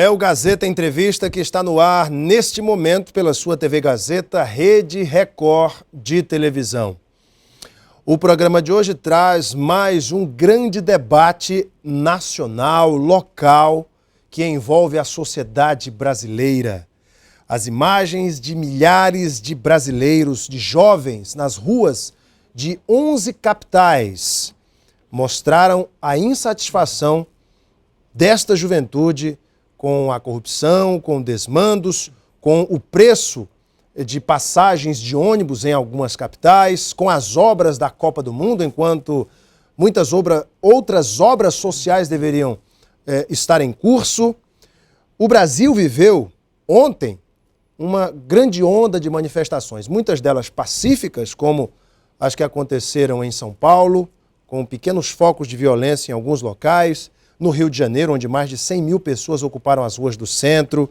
É o Gazeta Entrevista que está no ar neste momento pela sua TV Gazeta, Rede Record de televisão. O programa de hoje traz mais um grande debate nacional, local, que envolve a sociedade brasileira. As imagens de milhares de brasileiros, de jovens, nas ruas de 11 capitais mostraram a insatisfação desta juventude com a corrupção, com outros, com o preço de passagens de ônibus em algumas capitais, com as obras da Copa do Mundo, enquanto muitas outras obras sociais deveriam estar em curso. O Brasil viveu ontem uma grande onda de manifestações, muitas delas pacíficas, como as que aconteceram em São Paulo, com pequenos focos de violência em alguns locais, no Rio de Janeiro, onde mais de 100 mil pessoas ocuparam as ruas do centro.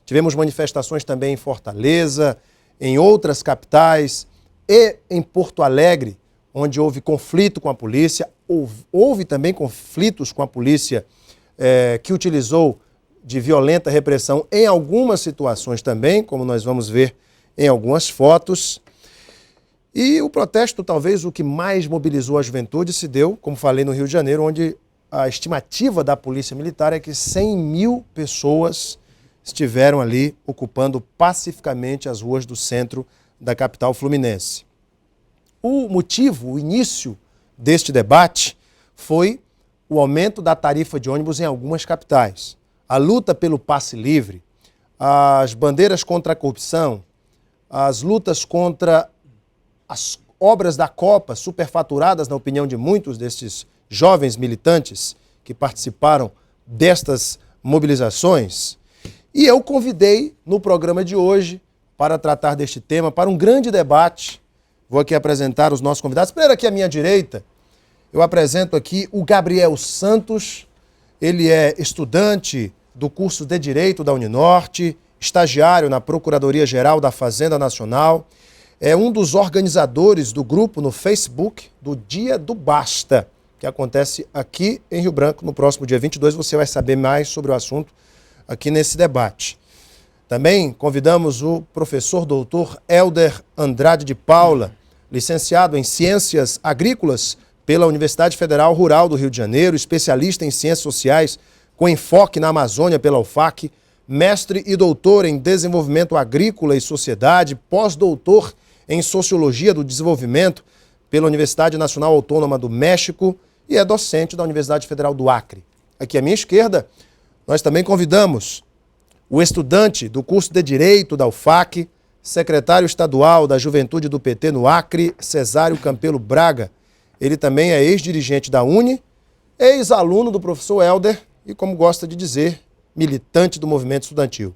Tivemos manifestações também em Fortaleza, em outras capitais e em Porto Alegre, onde houve conflito com a polícia. Houve também conflitos com a polícia que utilizou de violenta repressão em algumas situações também, como nós vamos ver em algumas fotos. E o protesto, talvez o que mais mobilizou a juventude, se deu, como falei, no Rio de Janeiro, onde a estimativa da Polícia Militar é que 100 mil pessoas estiveram ali ocupando pacificamente as ruas do centro da capital fluminense. O motivo, o início deste debate foi o aumento da tarifa de ônibus em algumas capitais, a luta pelo passe livre, as bandeiras contra a corrupção, as lutas contra as obras da Copa, superfaturadas, na opinião de muitos desses jovens militantes que participaram destas mobilizações. E eu convidei no programa de hoje para tratar deste tema, para um grande debate. Vou aqui apresentar os nossos convidados. Primeiro aqui à minha direita, eu apresento aqui o Gabriel Santos. Ele é estudante do curso de Direito da Uninorte, estagiário na Procuradoria-Geral da Fazenda Nacional, é um dos organizadores do grupo no Facebook do Dia do Basta, que acontece aqui em Rio Branco. No próximo dia 22 você vai saber mais sobre o assunto aqui nesse debate. Também convidamos o professor doutor Helder Andrade de Paula, licenciado em Ciências Agrícolas pela Universidade Federal Rural do Rio de Janeiro, especialista em Ciências Sociais com enfoque na Amazônia pela UFAC, mestre e doutor em Desenvolvimento Agrícola e Sociedade, pós-doutor em Sociologia do Desenvolvimento pela Universidade Nacional Autônoma do México e é docente da Universidade Federal do Acre. Aqui à minha esquerda, nós também convidamos o estudante do curso de Direito da UFAC, secretário estadual da Juventude do PT no Acre, Cesário Campelo Braga. Ele também é ex-dirigente da UNE, ex-aluno do professor Helder e, como gosta de dizer, militante do movimento estudantil.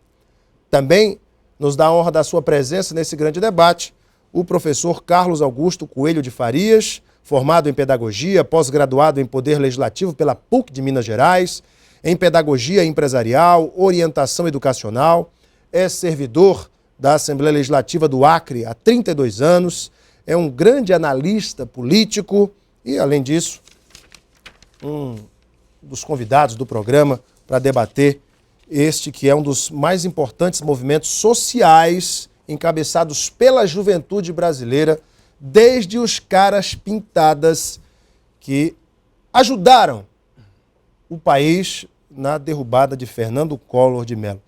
Também nos dá a honra da sua presença nesse grande debate o professor Carlos Augusto Coelho de Farias, formado em Pedagogia, pós-graduado em Poder Legislativo pela PUC de Minas Gerais, em Pedagogia Empresarial, Orientação Educacional, é servidor da Assembleia Legislativa do Acre há 32 anos, é um grande analista político e, além disso, um dos convidados do programa para debater este que é um dos mais importantes movimentos sociais encabeçados pela juventude brasileira, desde os caras pintadas que ajudaram o país na derrubada de Fernando Collor de Mello.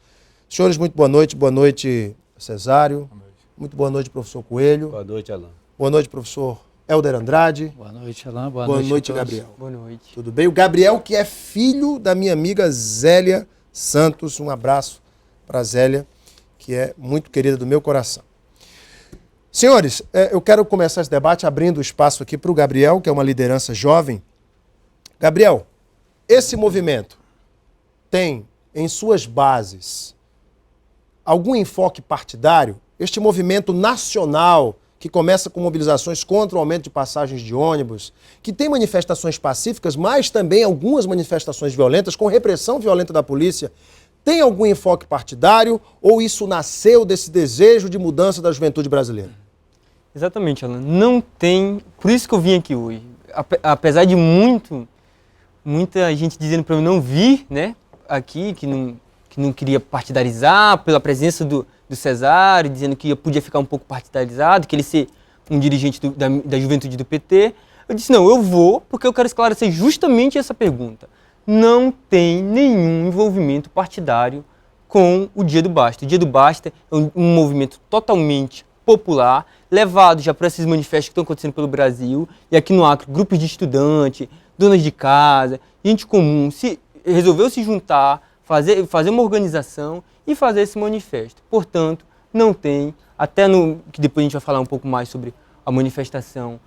Senhores, muito boa noite, Cesário. Boa noite. Muito boa noite, professor Coelho. Boa noite, Alain. Boa noite, professor Helder Andrade. Boa noite, Alain. Boa noite, Gabriel. Boa noite. Tudo bem? O Gabriel, que é filho da minha amiga Zélia Santos. Um abraço para a Zélia, que é muito querida do meu coração. Senhores, eu quero começar esse debate abrindo o espaço aqui para o Gabriel, que é uma liderança jovem. Gabriel, esse movimento tem em suas bases algum enfoque partidário? Este movimento nacional que começa com mobilizações contra o aumento de passagens de ônibus, que tem manifestações pacíficas, mas também algumas manifestações violentas, com repressão violenta da polícia, tem algum enfoque partidário ou isso nasceu desse desejo de mudança da juventude brasileira? Exatamente, Alan. Não tem... Por isso que eu vim aqui hoje. Apesar de muita gente dizendo para eu não vir, né, aqui, que não, que não queria partidarizar pela presença do Cesário, dizendo que podia ficar um pouco partidarizado, que ele ser um dirigente da juventude do PT. Eu disse, não, eu vou porque eu quero esclarecer justamente essa pergunta. Não tem nenhum envolvimento partidário com o Dia do Basta. O Dia do Basta é um movimento totalmente popular, levado já para esses manifestos que estão acontecendo pelo Brasil, e aqui no Acre, grupos de estudantes, donas de casa, gente comum, resolveu se juntar, fazer uma organização e fazer esse manifesto. Portanto, não tem, que depois a gente vai falar um pouco mais sobre a manifestação,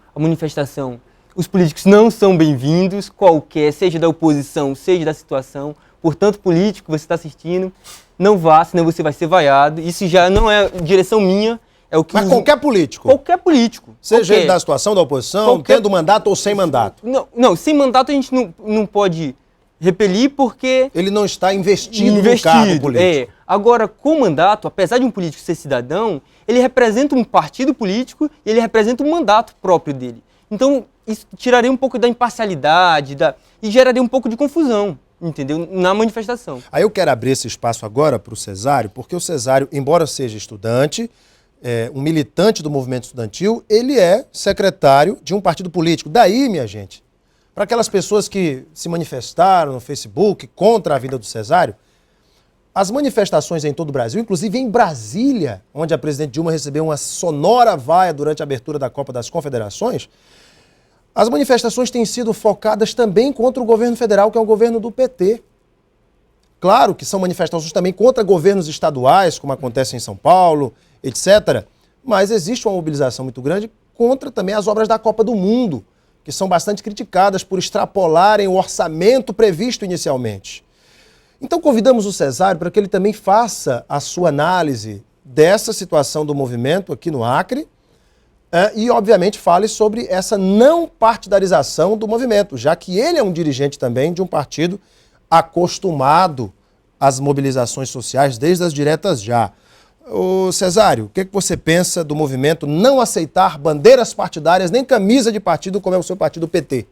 os políticos não são bem-vindos, qualquer, seja da oposição, seja da situação. Portanto, político, você está assistindo, não vá, senão você vai ser vaiado. Isso já não é direção minha, é o que... Mas qualquer político? Qualquer político. Seja ele da situação, da oposição, tendo mandato ou sem mandato? Não, sem mandato a gente não pode repelir porque... Ele não está investido no cargo político. Agora, com mandato, apesar de um político ser cidadão, ele representa um partido político e ele representa um mandato próprio dele. Então, isso tiraria um pouco da imparcialidade e geraria um pouco de confusão, entendeu? Na manifestação. Aí eu quero abrir esse espaço agora para o Cesário, porque o Cesário, embora seja estudante, um militante do movimento estudantil, ele é secretário de um partido político. Daí, minha gente, para aquelas pessoas que se manifestaram no Facebook contra a vinda do Cesário, as manifestações em todo o Brasil, inclusive em Brasília, onde a presidente Dilma recebeu uma sonora vaia durante a abertura da Copa das Confederações, as manifestações têm sido focadas também contra o governo federal, que é o governo do PT. Claro que são manifestações também contra governos estaduais, como acontece em São Paulo, etc. Mas existe uma mobilização muito grande contra também as obras da Copa do Mundo, que são bastante criticadas por extrapolarem o orçamento previsto inicialmente. Então convidamos o Cesário para que ele também faça a sua análise dessa situação do movimento aqui no Acre e, obviamente, fale sobre essa não partidarização do movimento, já que ele é um dirigente também de um partido acostumado às mobilizações sociais desde as diretas já. Ô Cesário, o que você pensa do movimento não aceitar bandeiras partidárias nem camisa de partido como é o seu partido PT?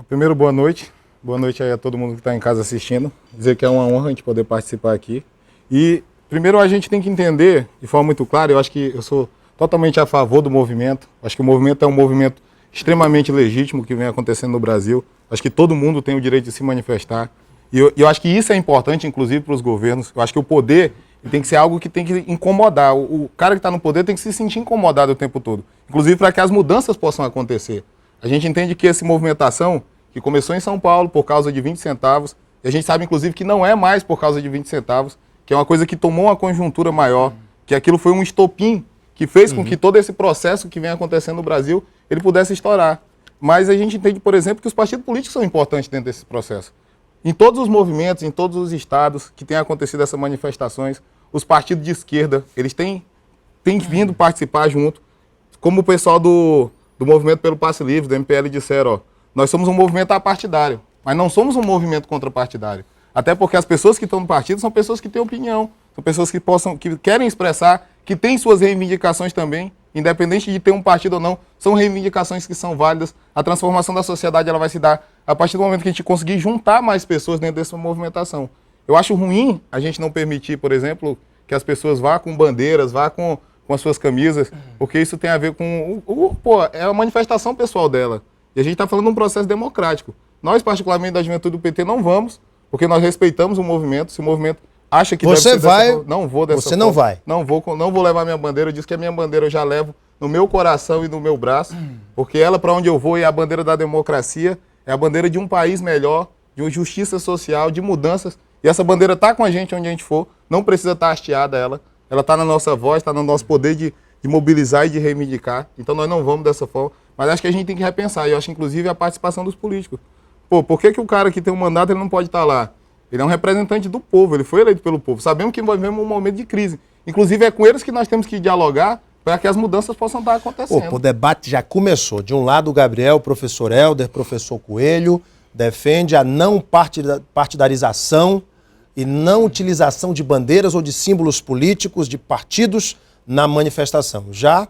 Primeiro, boa noite. Boa noite aí a todo mundo que está em casa assistindo. Dizer que é uma honra a gente poder participar aqui. E, primeiro, a gente tem que entender, de forma muito clara, eu acho que eu sou totalmente a favor do movimento. Acho que o movimento é um movimento extremamente legítimo que vem acontecendo no Brasil. Acho que todo mundo tem o direito de se manifestar. E eu acho que isso é importante, inclusive, para os governos. Eu acho que o poder tem que ser algo que tem que incomodar. O cara que está no poder tem que se sentir incomodado o tempo todo. Inclusive para que as mudanças possam acontecer. A gente entende que essa movimentação, que começou em São Paulo por causa de 20 centavos, e a gente sabe, inclusive, que não é mais por causa de 20 centavos, que é uma coisa que tomou uma conjuntura maior, que aquilo foi um estopim que fez com que todo esse processo que vem acontecendo no Brasil, ele pudesse estourar. Mas a gente entende, por exemplo, que os partidos políticos são importantes dentro desse processo. Em todos os movimentos, em todos os estados que têm acontecido essas manifestações, os partidos de esquerda, eles têm vindo participar junto, como o pessoal do Movimento pelo Passe Livre, do MPL, disseram, ó, nós somos um movimento apartidário, mas não somos um movimento contrapartidário. Até porque as pessoas que estão no partido são pessoas que têm opinião, são pessoas que querem expressar, que têm suas reivindicações também, independente de ter um partido ou não, são reivindicações que são válidas. A transformação da sociedade ela vai se dar a partir do momento que a gente conseguir juntar mais pessoas dentro dessa movimentação. Eu acho ruim a gente não permitir, por exemplo, que as pessoas vá com bandeiras, vá com as suas camisas, porque isso tem a ver com... é a manifestação pessoal dela. E a gente está falando de um processo democrático. Nós, particularmente da juventude do PT, não vamos, porque nós respeitamos o movimento. Se o movimento acha que você deve ser vai, dessa forma, não vou dessa você forma. não vai. Não vou levar minha bandeira. Eu disse que a minha bandeira eu já levo no meu coração e no meu braço, porque ela, para onde eu vou, é a bandeira da democracia, é a bandeira de um país melhor, de uma justiça social, de mudanças. E essa bandeira está com a gente onde a gente for, não precisa estar hasteada ela está na nossa voz, está no nosso poder de mobilizar e de reivindicar. Então nós não vamos dessa forma. Mas acho que a gente tem que repensar, e eu acho inclusive a participação dos políticos. Por que o cara que tem um mandato ele não pode estar lá? Ele é um representante do povo, ele foi eleito pelo povo. Sabemos que vivemos um momento de crise. Inclusive é com eles que nós temos que dialogar para que as mudanças possam estar acontecendo. O debate já começou. De um lado o Gabriel, o professor Helder, professor Coelho, defende a não partidarização e não utilização de bandeiras ou de símbolos políticos, de partidos na manifestação. Já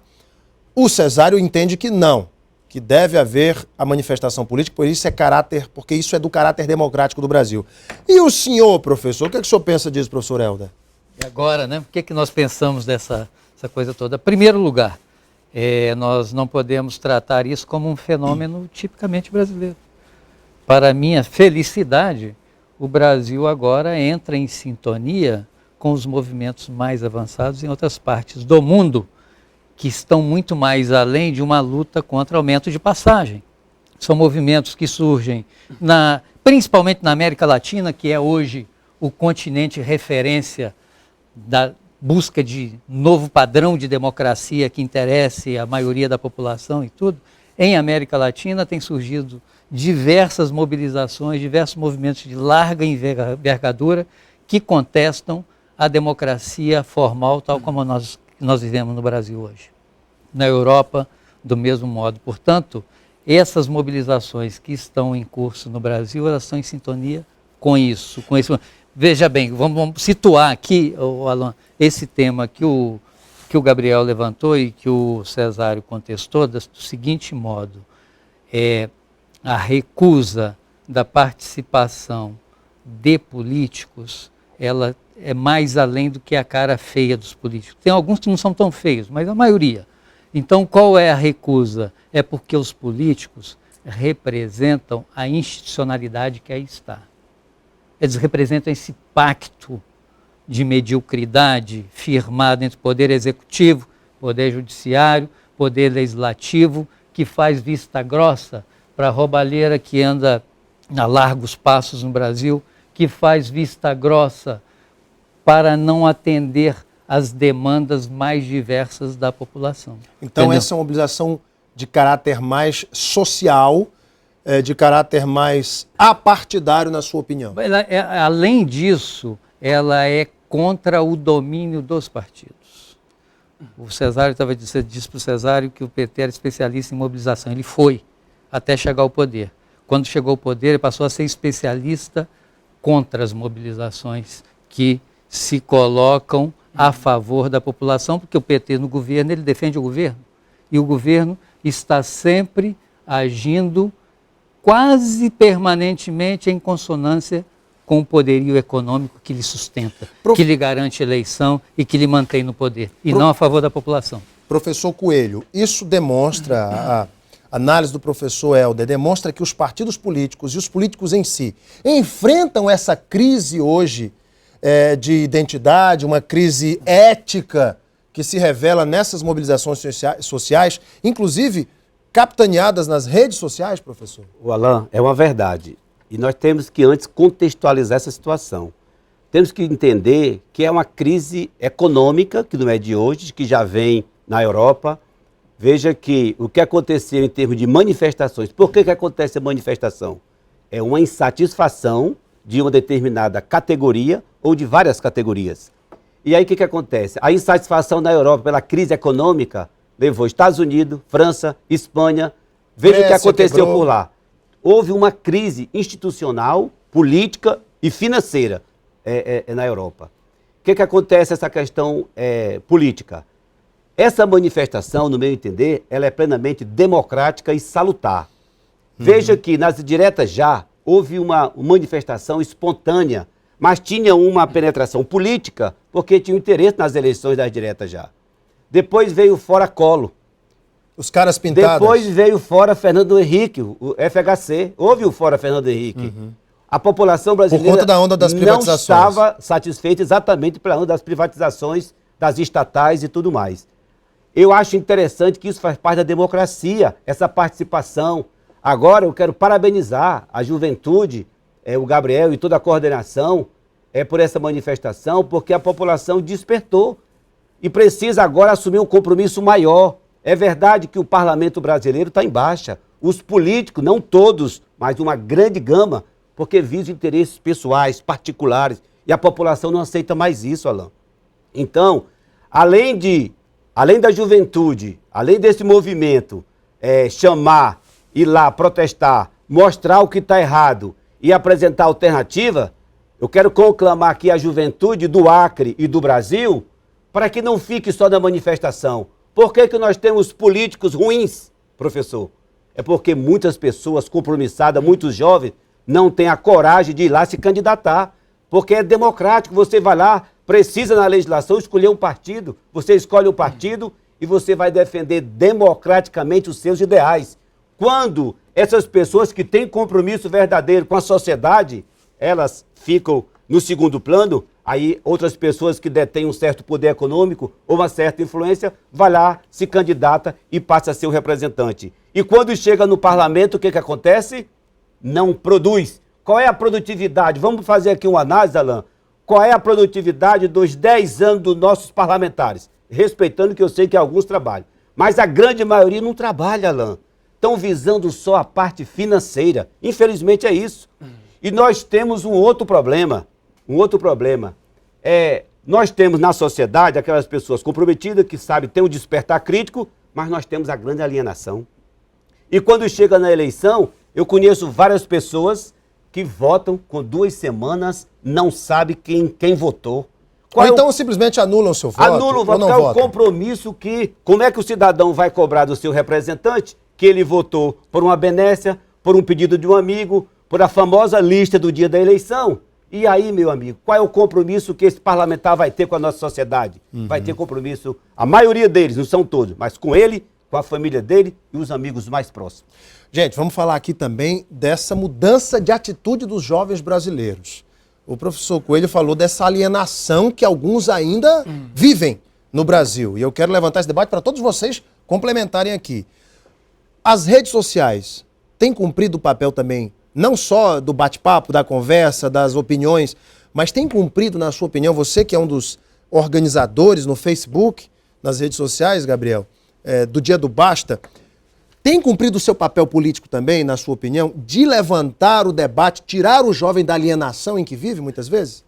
o Cesário entende que não, que deve haver a manifestação política, porque isso é do caráter democrático do Brasil. E o senhor, professor, o que é que o senhor pensa disso, professor Helder? E agora, né? O que é que nós pensamos dessa coisa toda? Em primeiro lugar, nós não podemos tratar isso como um fenômeno tipicamente brasileiro. Para minha felicidade, o Brasil agora entra em sintonia com os movimentos mais avançados em outras partes do mundo, que estão muito mais além de uma luta contra aumento de passagem. São movimentos que surgem principalmente na América Latina, que é hoje o continente referência da busca de novo padrão de democracia que interesse a maioria da população e tudo. Em América Latina tem surgido diversas mobilizações, diversos movimentos de larga envergadura que contestam a democracia formal tal como nós vivemos no Brasil hoje. Na Europa, do mesmo modo. Portanto, essas mobilizações que estão em curso no Brasil, elas estão em sintonia com isso. Veja bem, vamos situar aqui, Alan, esse tema que o Gabriel levantou e que o Cesário contestou do seguinte modo: a recusa da participação de políticos, ela é mais além do que a cara feia dos políticos. Tem alguns que não são tão feios, mas a maioria. Então, qual é a recusa? É porque os políticos representam a institucionalidade que aí está. Eles representam esse pacto de mediocridade firmado entre o poder executivo, poder judiciário, poder legislativo, que faz vista grossa para a roubalheira que anda a largos passos no Brasil, que faz vista grossa para não atender às demandas mais diversas da população. Então, entendeu? Essa é uma mobilização de caráter mais social, de caráter mais apartidário, na sua opinião? Além disso, ela é contra o domínio dos partidos. O Cesário disse para o Cesário que o PT era especialista em mobilização. Ele foi até chegar ao poder. Quando chegou ao poder, ele passou a ser especialista contra as mobilizações que se colocam a favor da população, porque o PT no governo, ele defende o governo. E o governo está sempre agindo quase permanentemente em consonância com o poderio econômico que lhe sustenta, que lhe garante eleição e que lhe mantém no poder, e não a favor da população. Professor Coelho, isso demonstra, a análise do professor Helder, demonstra que os partidos políticos e os políticos em si enfrentam essa crise hoje de identidade, uma crise ética que se revela nessas mobilizações sociais, inclusive capitaneadas nas redes sociais, professor? O Alan, é uma verdade. E nós temos que antes contextualizar essa situação. Temos que entender que é uma crise econômica, que não é de hoje, que já vem na Europa. Veja que o que aconteceu em termos de manifestações, por que acontece a manifestação? É uma insatisfação de uma determinada categoria ou de várias categorias. E aí o que acontece? A insatisfação na Europa pela crise econômica levou Estados Unidos, França, Espanha. Veja o que aconteceu por lá. Houve uma crise institucional, política e financeira na Europa. O que acontece essa questão política? Essa manifestação, no meu entender, ela é plenamente democrática e salutar. Veja que nas diretas já houve uma manifestação espontânea, mas tinha uma penetração política porque tinha interesse nas eleições das diretas já. Depois veio fora Collor. Os caras pintados. Depois veio fora Fernando Henrique, o FHC. Houve o fora Fernando Henrique. A população brasileira por conta da onda das privatizações. Não estava satisfeita exatamente pela onda das privatizações, das estatais e tudo mais. Eu acho interessante que isso faz parte da democracia, essa participação. Agora eu quero parabenizar a juventude, o Gabriel e toda a coordenação por essa manifestação, porque a população despertou e precisa agora assumir um compromisso maior. É verdade que o parlamento brasileiro está em baixa. Os políticos, não todos, mas uma grande gama, porque visam interesses pessoais, particulares, e a população não aceita mais isso, Alan. Então, além da juventude, além desse movimento chamar, ir lá protestar, mostrar o que está errado e apresentar alternativa, eu quero conclamar aqui a juventude do Acre e do Brasil para que não fique só na manifestação. Por que nós temos políticos ruins, professor? É porque muitas pessoas compromissadas, muitos jovens, não têm a coragem de ir lá se candidatar. Porque é democrático, você vai lá, precisa na legislação escolher um partido, você escolhe um partido e você vai defender democraticamente os seus ideais. Quando essas pessoas que têm compromisso verdadeiro com a sociedade, elas ficam no segundo plano, aí outras pessoas que detêm um certo poder econômico ou uma certa influência, vai lá, se candidata e passa a ser o representante. E quando chega no parlamento, o que acontece? Não produz. Qual é a produtividade? Vamos fazer aqui uma análise, Alain. Qual é a produtividade dos 10 anos dos nossos parlamentares? Respeitando que eu sei que alguns trabalham. Mas a grande maioria não trabalha, Alain. Estão visando só a parte financeira. Infelizmente é isso. E nós temos um outro problema. Nós temos na sociedade aquelas pessoas comprometidas que sabem ter um despertar crítico, mas nós temos a grande alienação. E quando chega na eleição, eu conheço várias pessoas que votam com 2 semanas, não sabe quem votou. Ou então simplesmente anulam o seu voto? Anulam o voto, é o compromisso que... Como é que o cidadão vai cobrar do seu representante que ele votou por uma benécia, por um pedido de um amigo, por a famosa lista do dia da eleição? E aí, meu amigo, qual é o compromisso que esse parlamentar vai ter com a nossa sociedade? Vai ter compromisso, a maioria deles, não são todos, mas com ele, com a família dele e os amigos mais próximos. Gente, vamos falar aqui também dessa mudança de atitude dos jovens brasileiros. O professor Coelho falou dessa alienação que alguns ainda vivem no Brasil. E eu quero levantar esse debate para todos vocês complementarem aqui. As redes sociais têm cumprido o papel também, não só do bate-papo, da conversa, das opiniões, mas têm cumprido, na sua opinião, você que é um dos organizadores no Facebook, nas redes sociais, Gabriel, do Dia do Basta, tem cumprido o seu papel político também, na sua opinião, de levantar o debate, tirar o jovem da alienação em que vive, muitas vezes?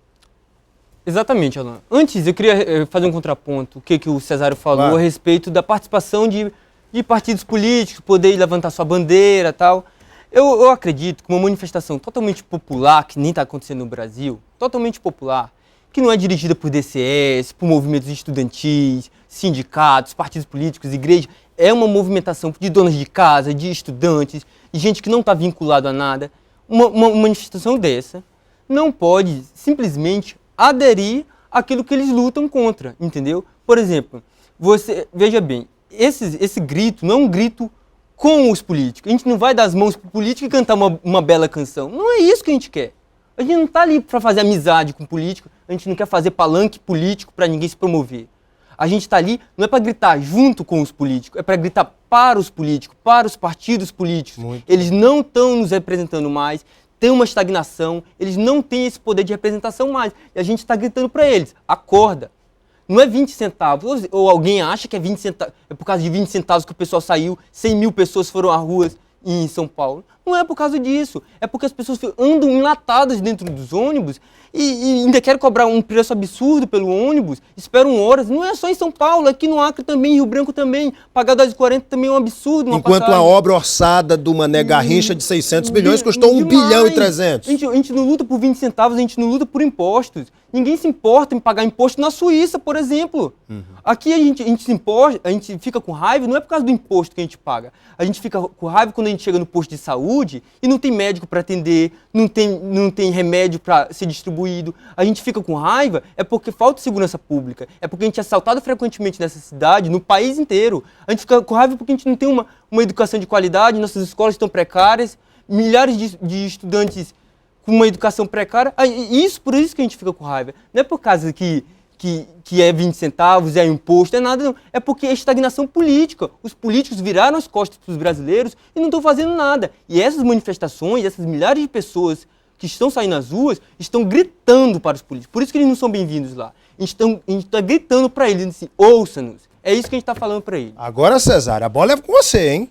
Exatamente, Alain. Antes, eu queria fazer um contraponto, o que o Cesário falou a respeito da participação de partidos políticos, poder levantar sua bandeira e tal. Eu acredito que uma manifestação totalmente popular, que nem está acontecendo no Brasil, totalmente popular, que não é dirigida por DCS, por movimentos estudantis, sindicatos, partidos políticos, igrejas, é uma movimentação de donas de casa, de estudantes, de gente que não está vinculado a nada. Uma manifestação dessa não pode simplesmente aderir àquilo que eles lutam contra, entendeu? Por exemplo, veja bem, esse grito não é um grito com os políticos. A gente não vai dar as mãos para o político e cantar uma bela canção. Não é isso que a gente quer. A gente não está ali para fazer amizade com o político, a gente não quer fazer palanque político para ninguém se promover. A gente está ali não é para gritar junto com os políticos, é para gritar para os políticos, para os partidos políticos. Eles não estão nos representando mais, tem uma estagnação, eles não têm esse poder de representação mais. E a gente está gritando para eles, acorda. Não é 20 centavos, ou alguém acha que é 20 centavos, é por causa de 20 centavos que o pessoal saiu, 100 mil pessoas foram às ruas em São Paulo. Não é por causa disso, é porque as pessoas andam enlatadas dentro dos ônibus e ainda querem cobrar um preço absurdo pelo ônibus, esperam horas. Não é só em São Paulo, aqui no Acre também, em Rio Branco também. Pagar 2,40 também é um absurdo. Enquanto a obra orçada do Mané Garrincha de 600 milhões custou 1 bilhão e 300. A gente não luta por 20 centavos, a gente não luta por impostos. Ninguém se importa em pagar imposto na Suíça, por exemplo. Aqui a gente se importa, a gente fica com raiva, não é por causa do imposto que a gente paga. A gente fica com raiva quando a gente chega no posto de saúde e não tem médico para atender, não tem remédio para ser distribuído. A gente fica com raiva é porque falta segurança pública, é porque a gente é assaltado frequentemente nessa cidade, no país inteiro. A gente fica com raiva porque a gente não tem uma educação de qualidade, nossas escolas estão precárias, milhares de estudantes com uma educação precária. Por isso que a gente fica com raiva. Não é por causa que é 20 centavos, é imposto, é nada não. É porque é estagnação política. Os políticos viraram as costas para os brasileiros e não estão fazendo nada. E essas manifestações, essas milhares de pessoas que estão saindo nas ruas, estão gritando para os políticos. Por isso que eles não são bem-vindos lá. A gente está gritando para eles, assim, ouça-nos. É isso que a gente está falando para eles. Agora, Cesário, a bola é com você, hein?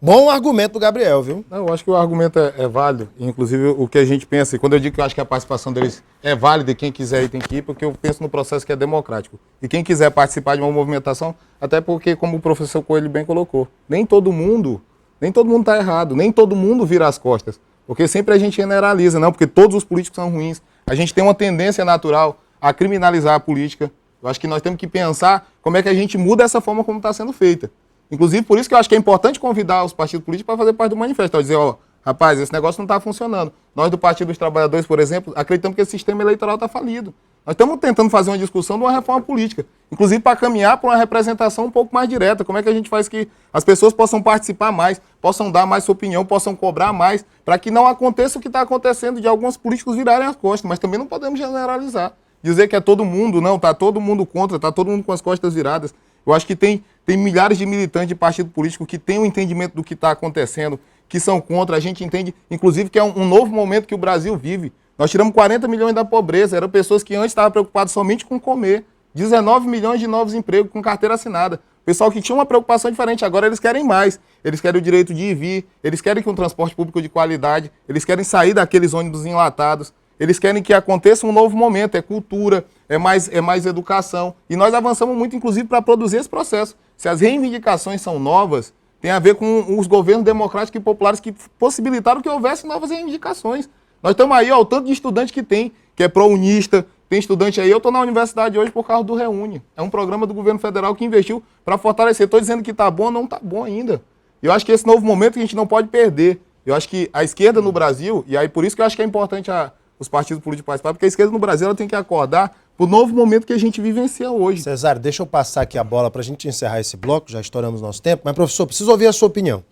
Bom argumento do Gabriel, viu? Não, eu acho que o argumento é válido, inclusive o que a gente pensa, e quando eu digo que eu acho que a participação deles é válida e quem quiser ir tem que ir, porque eu penso no processo que é democrático. E quem quiser participar de uma movimentação, até porque, como o professor Coelho bem colocou, nem todo mundo está errado, nem todo mundo vira as costas, porque sempre a gente generaliza, não, porque todos os políticos são ruins. A gente tem uma tendência natural a criminalizar a política. Eu acho que nós temos que pensar como é que a gente muda essa forma como está sendo feita. Inclusive, por isso que eu acho que é importante convidar os partidos políticos para fazer parte do manifesto. Dizer, ó, rapaz, esse negócio não está funcionando. Nós do Partido dos Trabalhadores, por exemplo, acreditamos que esse sistema eleitoral está falido. Nós estamos tentando fazer uma discussão de uma reforma política, inclusive para caminhar para uma representação um pouco mais direta. Como é que a gente faz que as pessoas possam participar mais, possam dar mais sua opinião, possam cobrar mais, para que não aconteça o que está acontecendo de alguns políticos virarem as costas. Mas também não podemos generalizar. Dizer que é todo mundo, não, está todo mundo contra, está todo mundo com as costas viradas. Eu acho que tem milhares de militantes de partido político que têm um entendimento do que está acontecendo, que são contra. A gente entende, inclusive, que é um novo momento que o Brasil vive. Nós tiramos 40 milhões da pobreza, eram pessoas que antes estavam preocupadas somente com comer. 19 milhões de novos empregos com carteira assinada. Pessoal que tinha uma preocupação diferente, agora eles querem mais. Eles querem o direito de ir e vir, eles querem que um transporte público de qualidade, eles querem sair daqueles ônibus enlatados, eles querem que aconteça um novo momento, é cultura, é mais educação. E nós avançamos muito, inclusive, para produzir esse processo. Se as reivindicações são novas, tem a ver com os governos democráticos e populares que possibilitaram que houvesse novas reivindicações. Nós estamos aí, ó, o tanto de estudante que é pró-unista, tem estudante aí. Eu estou na universidade hoje por causa do Reúne. É um programa do governo federal que investiu para fortalecer. Estou dizendo que está bom, não está bom ainda. Eu acho que esse novo momento a gente não pode perder. Eu acho que a esquerda no Brasil, e aí por isso que eu acho que é importante os partidos políticos participarem, porque a esquerda no Brasil ela tem que acordar para o novo momento que a gente vivencia hoje. Cesário, deixa eu passar aqui a bola para a gente encerrar esse bloco, já estouramos nosso tempo, mas, professor, preciso ouvir a sua opinião.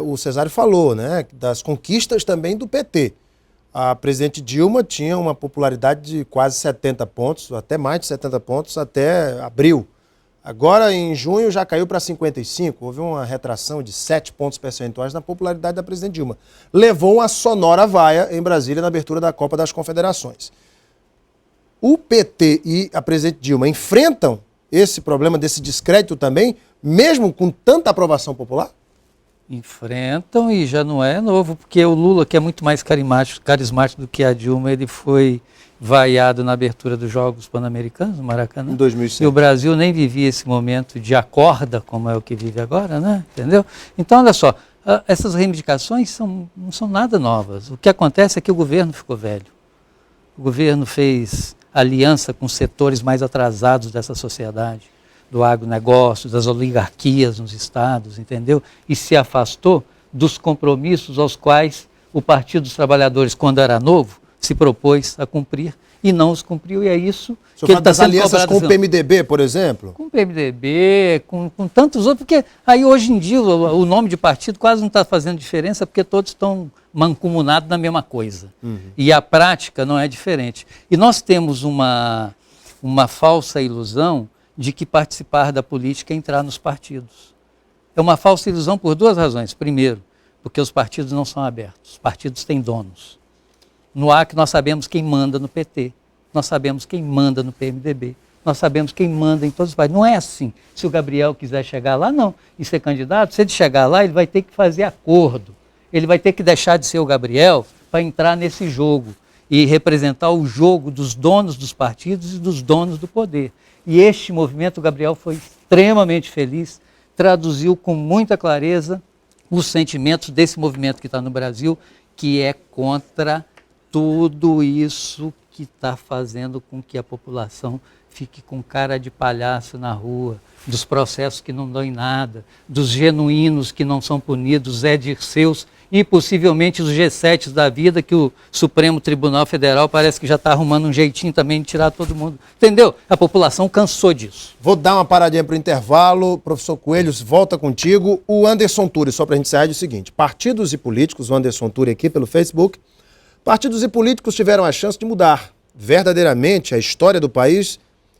O Cesário falou, né, das conquistas também do PT. A presidente Dilma tinha uma popularidade de quase 70 pontos, até mais de 70 pontos, até abril. Agora, em junho, já caiu para 55. Houve uma retração de 7 pontos percentuais na popularidade da presidente Dilma. Levou uma sonora vaia em Brasília na abertura da Copa das Confederações. O PT e a presidente Dilma enfrentam esse problema desse descrédito também, mesmo com tanta aprovação popular? Enfrentam, e já não é novo, porque o Lula, que é muito mais carismático do que a Dilma, ele foi vaiado na abertura dos Jogos Pan-Americanos, no Maracanã. Em 2007. E o Brasil nem vivia esse momento de acorda, como é o que vive agora, né? Entendeu? Então, olha só, essas reivindicações não são nada novas. O que acontece é que o governo ficou velho. O governo fez aliança com setores mais atrasados dessa sociedade, do agronegócio, das oligarquias nos estados, entendeu? E se afastou dos compromissos aos quais o Partido dos Trabalhadores, quando era novo, se propôs a cumprir e não os cumpriu, e é isso que ele está sendo cobrado. Alianças com o PMDB, por exemplo? Com o PMDB, com tantos outros, porque aí hoje em dia o nome de partido quase não está fazendo diferença, porque todos estão mancomunados na mesma coisa. E a prática não é diferente. E nós temos uma falsa ilusão de que participar da política é entrar nos partidos. É uma falsa ilusão por duas razões. Primeiro, porque os partidos não são abertos, os partidos têm donos. No Acre nós sabemos quem manda no PT, nós sabemos quem manda no PMDB, nós sabemos quem manda em todos os partidos. Não é assim. Se o Gabriel quiser chegar lá, não, e ser candidato, se ele chegar lá, ele vai ter que fazer acordo. Ele vai ter que deixar de ser o Gabriel para entrar nesse jogo e representar o jogo dos donos dos partidos e dos donos do poder. E este movimento, o Gabriel foi extremamente feliz, traduziu com muita clareza os sentimentos desse movimento que está no Brasil, que é contra tudo isso que está fazendo com que a população fique com cara de palhaço na rua, dos processos que não dão em nada, dos genuínos que não são punidos, Zé Dirceus e possivelmente os G7 da vida, que o Supremo Tribunal Federal parece que já está arrumando um jeitinho também de tirar todo mundo. Entendeu? A população cansou disso. Vou dar uma paradinha para o intervalo. Professor Coelhos, volta contigo. O Anderson Turi, só para a gente encerrar, diz o seguinte: partidos e políticos, o Anderson Turi aqui pelo Facebook, partidos e políticos tiveram a chance de mudar verdadeiramente a história do país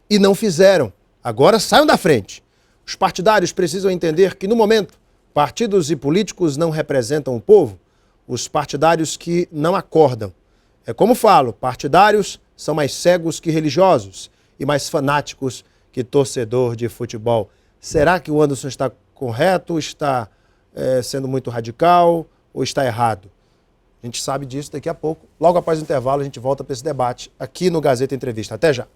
e não fizeram. Agora saiam da frente. Os partidários precisam entender que, no momento, partidos e políticos não representam o povo, os partidários que não acordam. É como falo, partidários são mais cegos que religiosos e mais fanáticos que torcedor de futebol. Será que o Anderson está correto, está sendo muito radical ou está errado? A gente sabe disso daqui a pouco. Logo após o intervalo, a gente volta para esse debate aqui no Gazeta Entrevista. Até já.